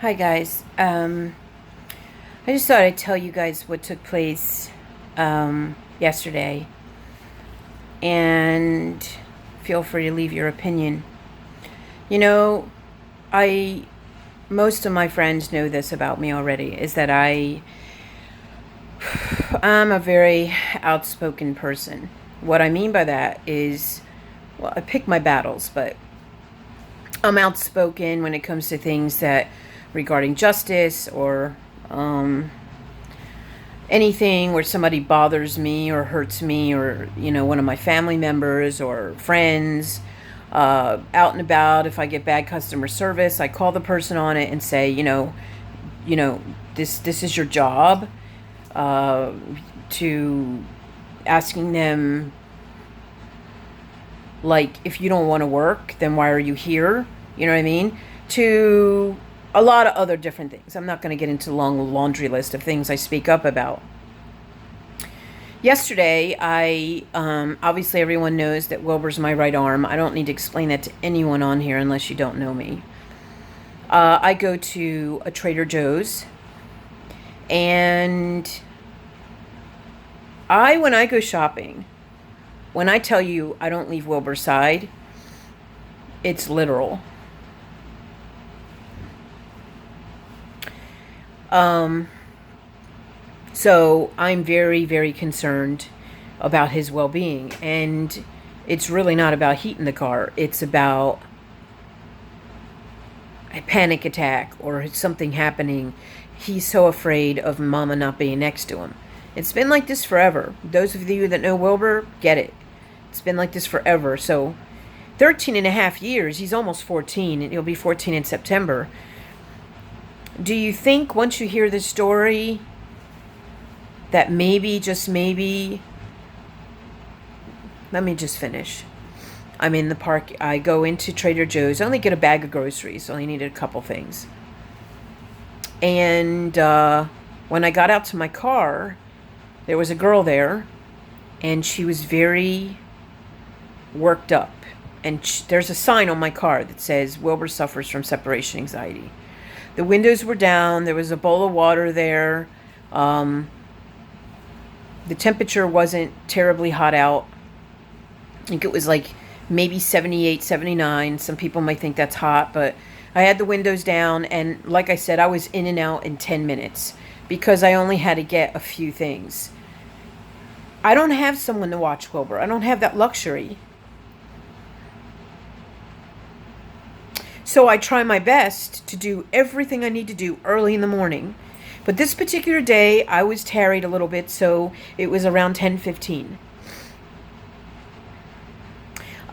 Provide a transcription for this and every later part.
Hi guys. I just thought I'd tell you guys what took place yesterday, and feel free to leave your opinion. You know, I most of my friends know this about me already, is that I'm a very outspoken person. What I mean by that is, well, I pick my battles, but I'm outspoken when it comes to things that regarding justice or um, anything where somebody bothers me or hurts me, or one of my family members or friends. Out and about, if I get bad customer service, I call the person on it and say, you know this is your job, uh, to asking them, like, if you don't want to work, then why are you here? You know what I mean? To a lot of other different things. I'm not going to get into a long laundry list of things I speak up about. Yesterday, obviously everyone knows that Wilbur's my right arm. I don't need to explain that to anyone on here unless you don't know me. I go to a Trader Joe's, and when I go shopping, when I tell you I don't leave Wilbur's side, it's literal. Um, so I'm very, very concerned about his well-being, and it's really not about heat in the car. It's about a panic attack or something happening. He's so afraid of Mama not being next to him. It's been like this forever. Those of you that know Wilbur get it. It's been like this forever. So 13 and a half years, he's almost 14, and he'll be 14 in September. Do you think once you hear this story that maybe, just maybe, let me just finish. I'm in the park. I go into Trader Joe's. I only get a bag of groceries. Only needed a couple things. And when I got out to my car, there was a girl there, and she was very worked up. And there's a sign on my car that says, Wilbur suffers from separation anxiety. The windows were down. There was a bowl of water there. The temperature wasn't terribly hot out. I think it was like maybe 78, 79. Some people might think that's hot, but I had the windows down, and like I said, I was in and out in 10 minutes because I only had to get a few things. I don't have someone to watch Wilbur. I don't have that luxury. So I try my best to do everything I need to do early in the morning. But this particular day, I was tarried a little bit, so it was around 10:15.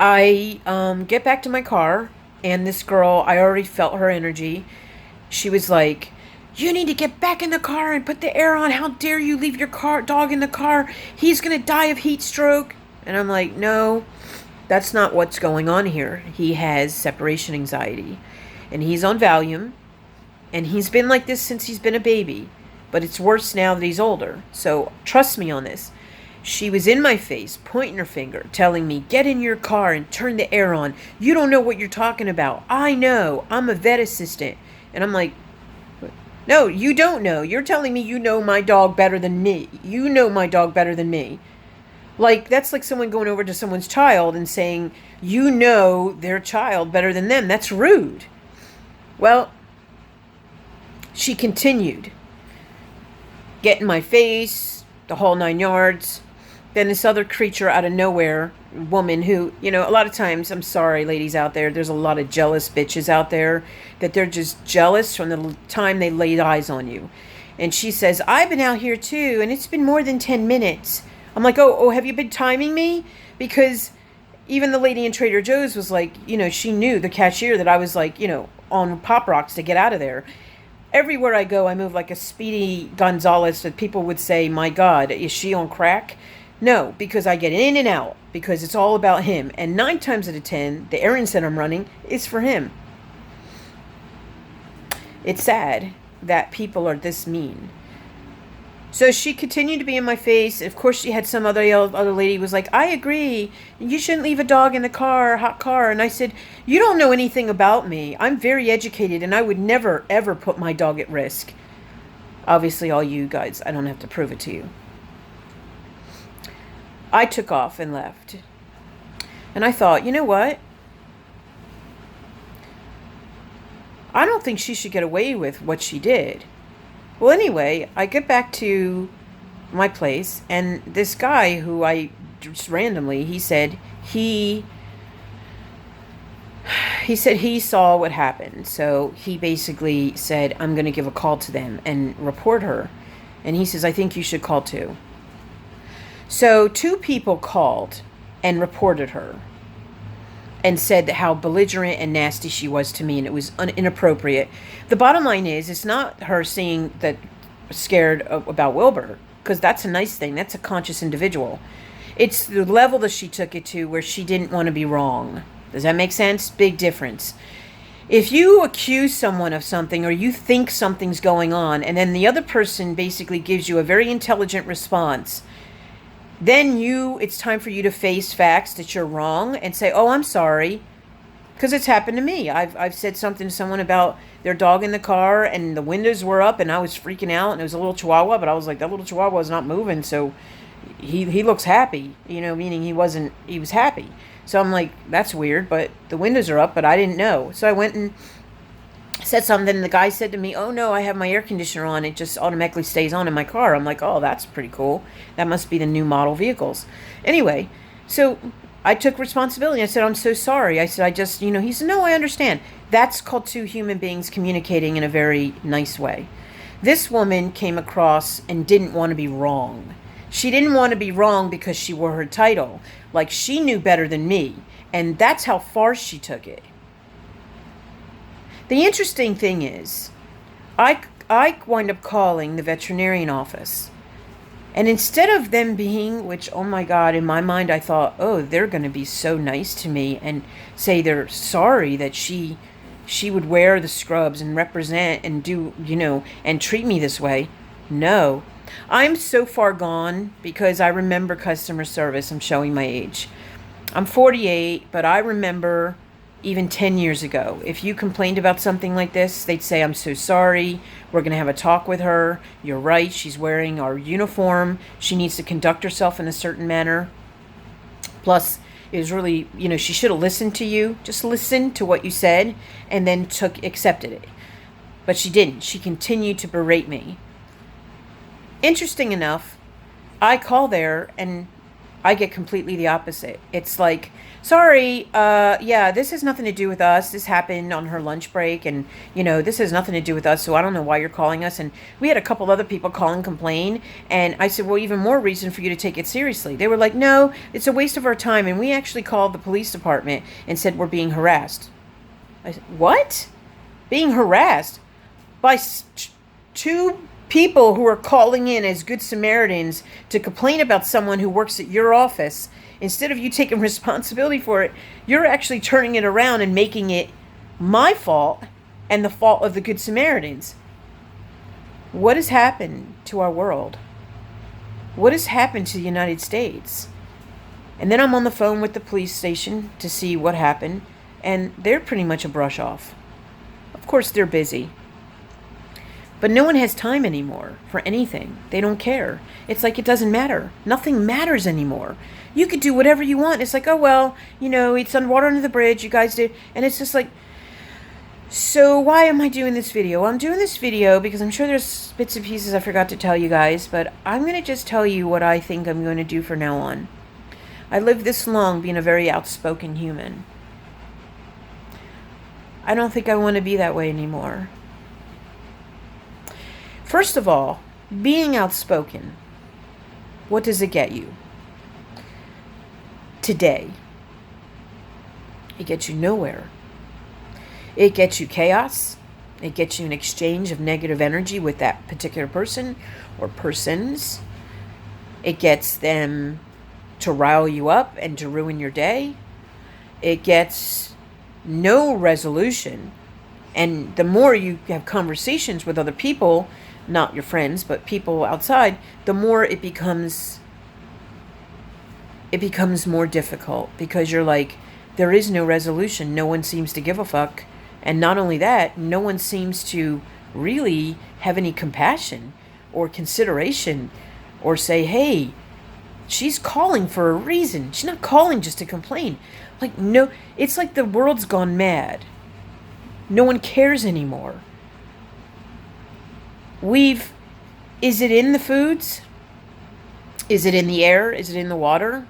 I get back to my car, and this girl, I already felt her energy. She was like, "You need to get back in the car and put the air on. How dare you leave your dog in the car? He's going to die of heat stroke." And I'm like, no, that's not what's going on here. He has separation anxiety, and he's on Valium, and he's been like this since he's been a baby, but it's worse now that he's older. So trust me on this. She was in my face, pointing her finger, telling me, "Get in your car and turn the air on. You don't know what you're talking about. I know. I'm a vet assistant." And I'm like, no, you don't know. You're telling me you know my dog better than me. You know my dog better than me. Like, that's like someone going over to someone's child and saying, you know their child better than them. That's rude. Well, she continued. Get in my face, the whole 9 yards. Then this other creature out of nowhere, woman who, a lot of times, I'm sorry, ladies out there's a lot of jealous bitches out there that they're just jealous from the time they laid eyes on you. And she says, "I've been out here too, and it's been more than 10 minutes. I'm like, oh, have you been timing me? Because even the lady in Trader Joe's was like, she knew, the cashier, that I was like, on Pop Rocks to get out of there. Everywhere I go, I move like a Speedy Gonzalez, that people would say, my God, is she on crack? No, because I get in and out, because it's all about him. And 9 times out of 10, the errands that I'm running is for him. It's sad that people are this mean. So she continued to be in my face. Of course, she had some other lady was like, "I agree. You shouldn't leave a dog in the car, hot car." And I said, "You don't know anything about me. I'm very educated, and I would never ever put my dog at risk." Obviously, all you guys, I don't have to prove it to you. I took off and left. And I thought, you know what? I don't think she should get away with what she did. Well, anyway, I get back to my place, and this guy who I just randomly, he said he saw what happened. So he basically said, "I'm going to give a call to them and report her." And he says, "I think you should call too." So 2 people called and reported her and said how belligerent and nasty she was to me, and it was inappropriate. The bottom line is, it's not her seeing that scared about Wilbur, because that's a nice thing. That's a conscious individual. It's the level that she took it to where she didn't want to be wrong. Does that make sense? Big difference. If you accuse someone of something or you think something's going on, and then the other person basically gives you a very intelligent response, then it's time for you to face facts that you're wrong and say, "Oh, I'm sorry." Because it's happened to me. I've said something to someone about their dog in the car, and the windows were up, and I was freaking out, and it was a little Chihuahua, but I was like, that little Chihuahua is not moving, so he looks happy, meaning he was happy. So I'm like, that's weird, but the windows are up, but I didn't know. So I went and said something, and the guy said to me, "Oh no, I have my air conditioner on. It just automatically stays on in my car." I'm like, "Oh, that's pretty cool. That must be the new model vehicles." Anyway, so I took responsibility. I said, "I'm so sorry." I said, "I just, he said, "No, I understand." That's called 2 human beings communicating in a very nice way. This woman came across and didn't want to be wrong. She didn't want to be wrong because she wore her title. Like, she knew better than me. And that's how far she took it. The interesting thing is, I wind up calling the veterinarian office. And instead of them being, which, oh my God, in my mind I thought, oh, they're going to be so nice to me and say they're sorry that she would wear the scrubs and represent and do, and treat me this way. No. I'm so far gone because I remember customer service. I'm showing my age. I'm 48, but I remember even 10 years ago, if you complained about something like this, they'd say, "I'm so sorry. We're going to have a talk with her. You're right. She's wearing our uniform. She needs to conduct herself in a certain manner. Plus, it was really, she should have listened to you. Just listen to what you said and then accepted it." But she didn't. She continued to berate me. Interesting enough, I call there and I get completely the opposite. It's like, "Sorry, yeah, this has nothing to do with us. This happened on her lunch break, and, this has nothing to do with us, so I don't know why you're calling us." And we had a couple other people call and complain, and I said, "Well, even more reason for you to take it seriously." They were like, "No, it's a waste of our time, and we actually called the police department and said we're being harassed." I said, "What? Being harassed? By 2 people who are calling in as Good Samaritans to complain about someone who works at your office. Instead of you taking responsibility for it, you're actually turning it around and making it my fault and the fault of the Good Samaritans." What has happened to our world? What has happened to the United States? And then I'm on the phone with the police station to see what happened, and they're pretty much a brush off. Of course, they're busy. But no one has time anymore for anything. They don't care. It's like it doesn't matter. Nothing matters anymore. You could do whatever you want. It's like, "Oh, well, it's on water under the bridge. You guys did." And it's just like, so why am I doing this video? Well, I'm doing this video because I'm sure there's bits and pieces I forgot to tell you guys, but I'm going to just tell you what I think I'm going to do from now on. I lived this long being a very outspoken human. I don't think I want to be that way anymore. First of all, being outspoken, what does it get you? Today, it gets you nowhere. It gets you chaos. It gets you an exchange of negative energy with that particular person or persons. It gets them to rile you up and to ruin your day. It gets no resolution. And the more you have conversations with other people, not your friends, but people outside, the more it becomes more difficult, because you're like, there is no resolution. No one seems to give a fuck. And not only that, no one seems to really have any compassion or consideration, or say, hey, she's calling for a reason. She's not calling just to complain. Like, no, it's like the world's gone mad. No one cares anymore. Is it in the foods? Is it in the air? Is it in the water?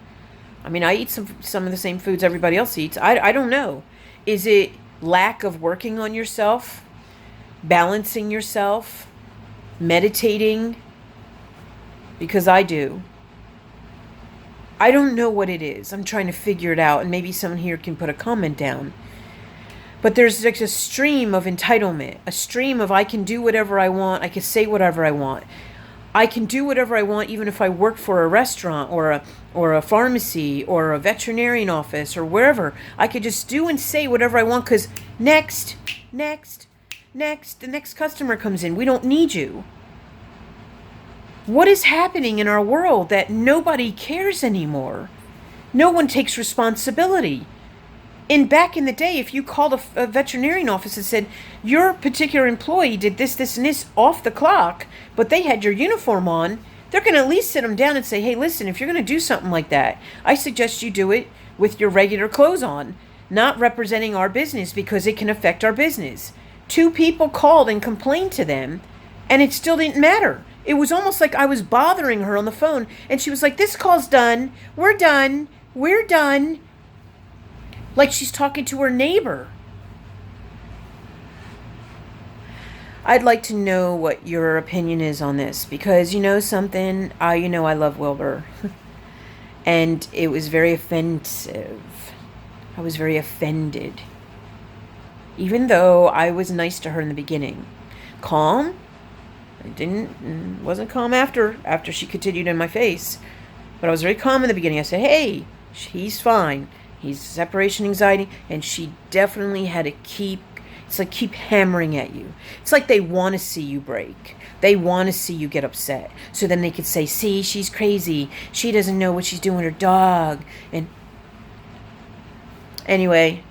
I mean, I eat some of the same foods everybody else eats. I don't know. Is it lack of working on yourself, balancing yourself, meditating? Because I do. I don't know what it is. I'm trying to figure it out, and maybe someone here can put a comment down. But there's like a stream of entitlement, a stream of I can do whatever I want, I can say whatever I want. I can do whatever I want even if I work for a restaurant or a pharmacy or a veterinarian office or wherever. I could just do and say whatever I want, because next, the next customer comes in. We don't need you. What is happening in our world that nobody cares anymore? No one takes responsibility. Back in the day, if you called a veterinarian office and said, your particular employee did this, and this off the clock, but they had your uniform on, they're going to at least sit them down and say, hey, listen, if you're going to do something like that, I suggest you do it with your regular clothes on, not representing our business, because it can affect our business. 2 people called and complained to them, and it still didn't matter. It was almost like I was bothering her on the phone, and she was like, this call's done. We're done. Like she's talking to her neighbor. I'd like to know what your opinion is on this, because you know something, I love Wilbur. And it was very offensive. I was very offended. Even though I was nice to her in the beginning. Calm. Wasn't calm after she continued in my face. But I was very calm in the beginning. I said, hey, he's fine. He's separation anxiety, and she definitely had to keep hammering at you. It's like they want to see you break. They want to see you get upset. So then they could say, see, she's crazy. She doesn't know what she's doing with her dog. And anyway,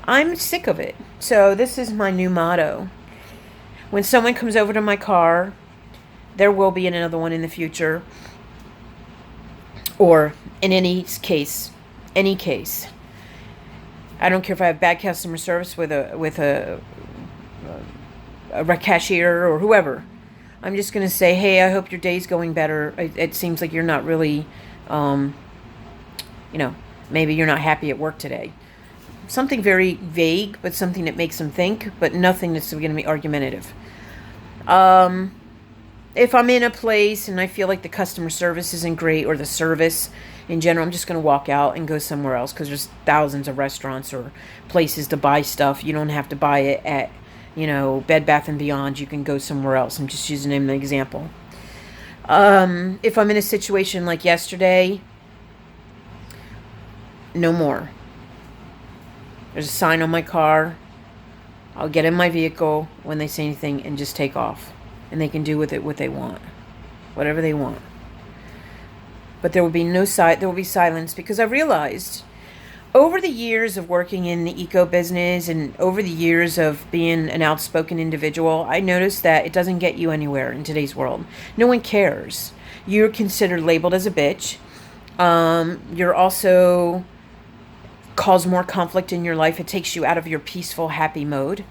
I'm sick of it. So this is my new motto. When someone comes over to my car, there will be another one in the future. Or in any case, I don't care if I have bad customer service with a cashier or whoever. I'm just going to say, hey, I hope your day's going better. It seems like you're not really, maybe you're not happy at work today. Something very vague, but something that makes them think, but nothing that's going to be argumentative. If I'm in a place and I feel like the customer service isn't great, or the service in general, I'm just going to walk out and go somewhere else, because there's thousands of restaurants or places to buy stuff. You don't have to buy it at, Bed Bath & Beyond. You can go somewhere else. I'm just using an example. If I'm in a situation like yesterday, no more. There's a sign on my car. I'll get in my vehicle when they say anything and just take off. And they can do with it what they want. Whatever they want. But there will be there will be silence, because I realized over the years of working in the eco business and over the years of being an outspoken individual, I noticed that it doesn't get you anywhere in today's world. No one cares. You're considered labeled as a bitch. You're also cause more conflict in your life. It takes you out of your peaceful, happy mode.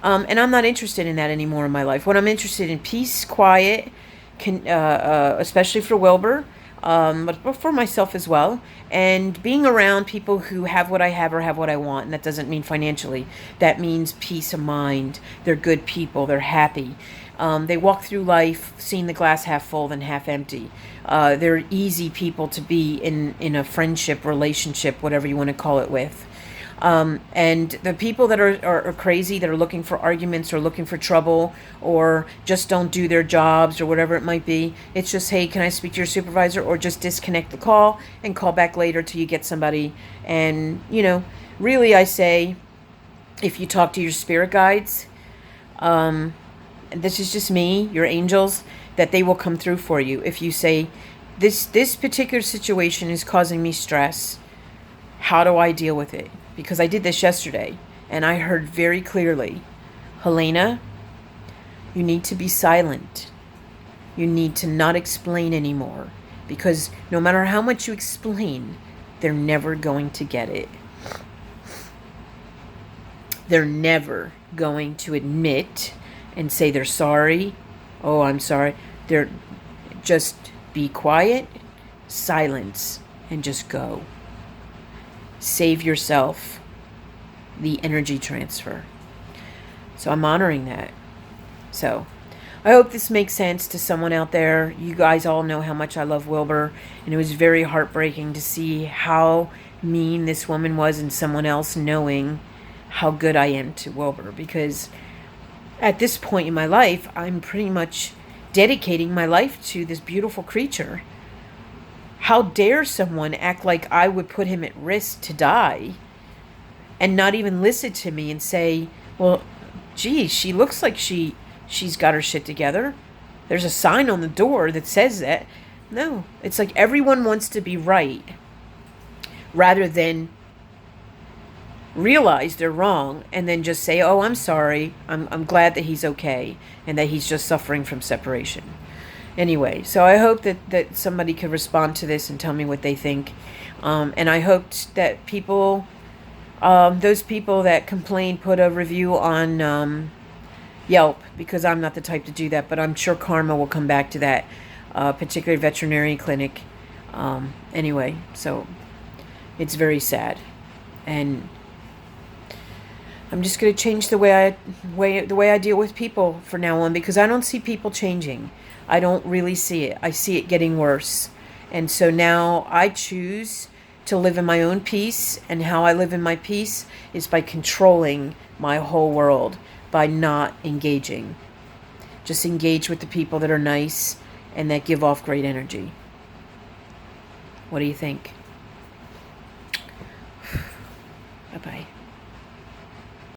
And I'm not interested in that anymore in my life. When I'm interested in peace, quiet, especially for Wilbur, but for myself as well, and being around people who have what I have or have what I want. And that doesn't mean financially. That means peace of mind. They're good people. They're happy. They walk through life seeing the glass half full than half empty. They're easy people to be in a friendship, relationship, whatever you want to call it, with. And the people that are crazy, that are looking for arguments or looking for trouble or just don't do their jobs or whatever it might be, it's just, hey, can I speak to your supervisor? Or just disconnect the call and call back later till you get somebody. And, really, I say, if you talk to your spirit guides, and this is just me, your angels, that they will come through for you. If you say, this particular situation is causing me stress, how do I deal with it? Because I did this yesterday, and I heard very clearly, Helena, you need to be silent. You need to not explain anymore. Because no matter how much you explain, they're never going to get it. They're never going to admit and say they're sorry. Oh, I'm sorry. They're just be quiet, silence, and just go. Save yourself the energy transfer. So I'm honoring that. So I hope this makes sense to someone out there. You guys all know how much I love Wilbur, and it was very heartbreaking to see how mean this woman was and someone else knowing how good I am to Wilbur, because at this point in my life, I'm pretty much dedicating my life to this beautiful creature. How dare someone act like I would put him at risk to die and not even listen to me and say, well, geez, she looks like she's got her shit together. There's a sign on the door that says that. No, it's like everyone wants to be right rather than realize they're wrong and then just say, oh, I'm sorry. I'm glad that he's okay and that he's just suffering from separation. Anyway, so I hope that somebody could respond to this and tell me what they think. And I hoped that people, those people that complained, put a review on Yelp, because I'm not the type to do that, but I'm sure karma will come back to that particular veterinary clinic. Anyway, so it's very sad. And I'm just going to change the way I deal with people from now on, because I don't see people changing. I don't really see it. I see it getting worse. And so now I choose to live in my own peace, and how I live in my peace is by controlling my whole world, by not engaging. Just engage with the people that are nice and that give off great energy. What do you think? Bye-bye.